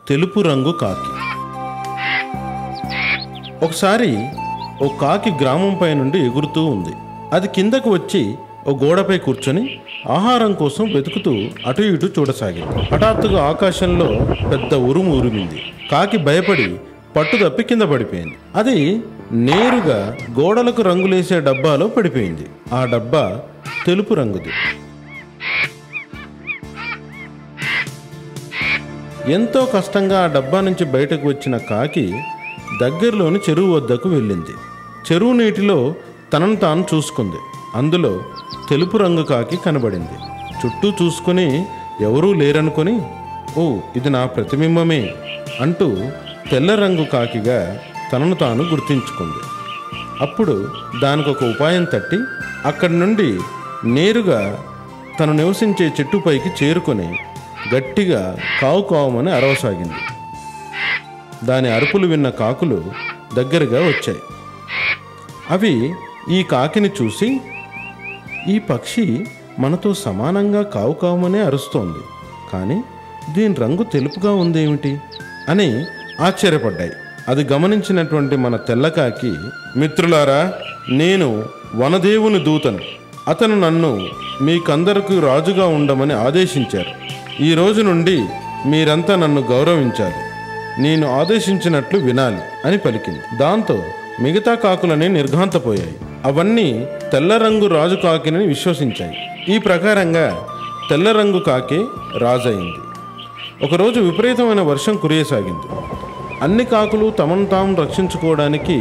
తెలుపు రంగు కాకి. ఒకసారి ఓ కాకి గ్రామంపై నుండి ఎగురుతూ ఉంది. అది కిందకు వచ్చి ఓ గోడపై కూర్చొని ఆహారం కోసం వెతుకుతూ అటు ఇటు చూడసాగింది. హఠాత్తుగా ఆకాశంలో పెద్ద ఉరుము ఉరిమింది. కాకి భయపడి పట్టుదప్పి కింద పడిపోయింది. అది నేరుగా గోడలకు రంగులేసే డబ్బాలో పడిపోయింది. ఆ డబ్బా తెలుపు రంగుది. ఎంతో కష్టంగా ఆ డబ్బా నుంచి బయటకు వచ్చిన కాకి దగ్గరలోని చెరువు వద్దకు వెళ్ళింది. చెరువు నీటిలో తనను తాను చూసుకుంది. అందులో తెలుపు రంగు కాకి కనబడింది. చుట్టూ చూసుకుని ఎవరూ లేరనుకొని, ఓ ఇది నా ప్రతిబింబమే అంటూ తెల్ల రంగు కాకిగా తనను తాను గుర్తించుకుంది. అప్పుడు దానికి ఒక ఉపాయం తట్టి అక్కడి నుండి నేరుగా తను నివసించే చెట్టుపైకి చేరుకొని గట్టిగా కావు కావుమని అరవసాగింది. దాని అరుపులు విన్న కాకులు దగ్గరగా వచ్చాయి. అవి ఈ కాకిని చూసి, ఈ పక్షి మనతో సమానంగా కావు కావుమనే అరుస్తోంది, కానీ దీని రంగు తెలుపుగా ఉందేమిటి అని ఆశ్చర్యపడ్డాయి. అది గమనించినటువంటి మన తెల్లకాకి, మిత్రులారా, నేను వనదేవుని దూతను. అతను నన్ను మీకందరికీ రాజుగా ఉండమని ఆదేశించారు. ఈ రోజు నుండి మీరంతా నన్ను గౌరవించాలి, నేను ఆదేశించినట్లు వినాలి అని పలికింది. దాంతో మిగతా కాకులని నిర్ఘాంతపోయాయి. అవన్నీ తెల్ల రంగు రాజు కాకిని విశ్వసించాయి. ఈ ప్రకారంగా తెల్ల రంగు కాకి రాజయింది. ఒకరోజు విపరీతమైన వర్షం కురియసాగింది. అన్ని కాకులు తమను తాము రక్షించుకోవడానికి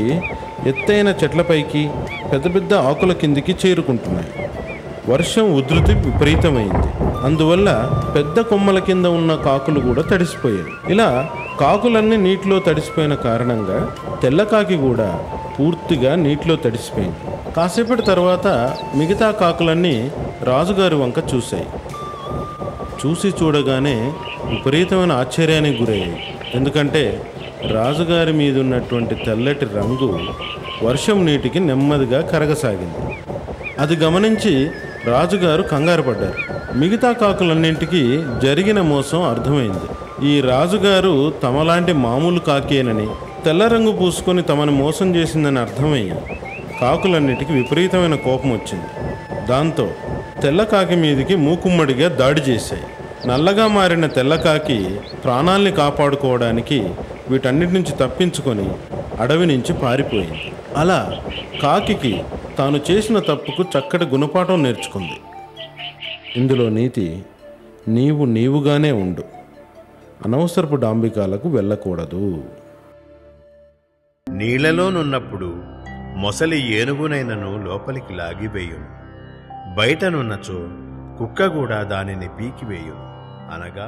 ఎత్తైన చెట్లపైకి, పెద్ద పెద్ద ఆకుల కిందికి చేరుకుంటున్నాయి. వర్షం ఉధృతి విపరీతమైంది. అందువల్ల పెద్ద కొమ్మల కింద ఉన్న కాకులు కూడా తడిసిపోయాయి. ఇలా కాకులన్నీ నీటిలో తడిసిపోయిన కారణంగా తెల్లకాకి కూడా పూర్తిగా నీటిలో తడిసిపోయింది. కాసేపటి తర్వాత మిగతా కాకులన్నీ రాజుగారి వంక చూశాయి. చూసి చూడగానే విపరీతమైన ఆశ్చర్యానికి గురయ్యాయి. ఎందుకంటే రాజుగారి మీద ఉన్నటువంటి తెల్లటి రంగు వర్షం నీటికి నెమ్మదిగా కరగసాగింది. అది గమనించి రాజుగారు కంగారు పడ్డారు. మిగతా కాకులన్నింటికి జరిగిన మోసం అర్థమైంది. ఈ రాజుగారు తమలాంటి మామూలు కాకేనని, తెల్ల రంగు పూసుకొని తమను మోసం చేసిందని అర్థమయ్యి కాకులన్నిటికీ విపరీతమైన కోపం వచ్చింది. దాంతో తెల్లకాకి మీదికి మూకుమ్మడిగా దాడి చేశాయి. నల్లగా మారిన తెల్లకాకి ప్రాణాల్ని కాపాడుకోవడానికి వీటన్నిటి నుంచి తప్పించుకొని అడవి నుంచి పారిపోయింది. అలా కాకికి తాను చేసిన తప్పుకు చక్కటి గుణపాఠం నేర్చుకుంది. ఇందులో నీతి, నీవు నీవుగానే ఉండు, అనవసరపు డాంబికాలకు వెళ్ళకూడదు. నీళ్లలోనున్నప్పుడు మొసలి ఏనుగునైనను లోపలికి లాగివేయును, బయటనున్నచో కుక్క కూడా దానిని పీకివేయును అనగా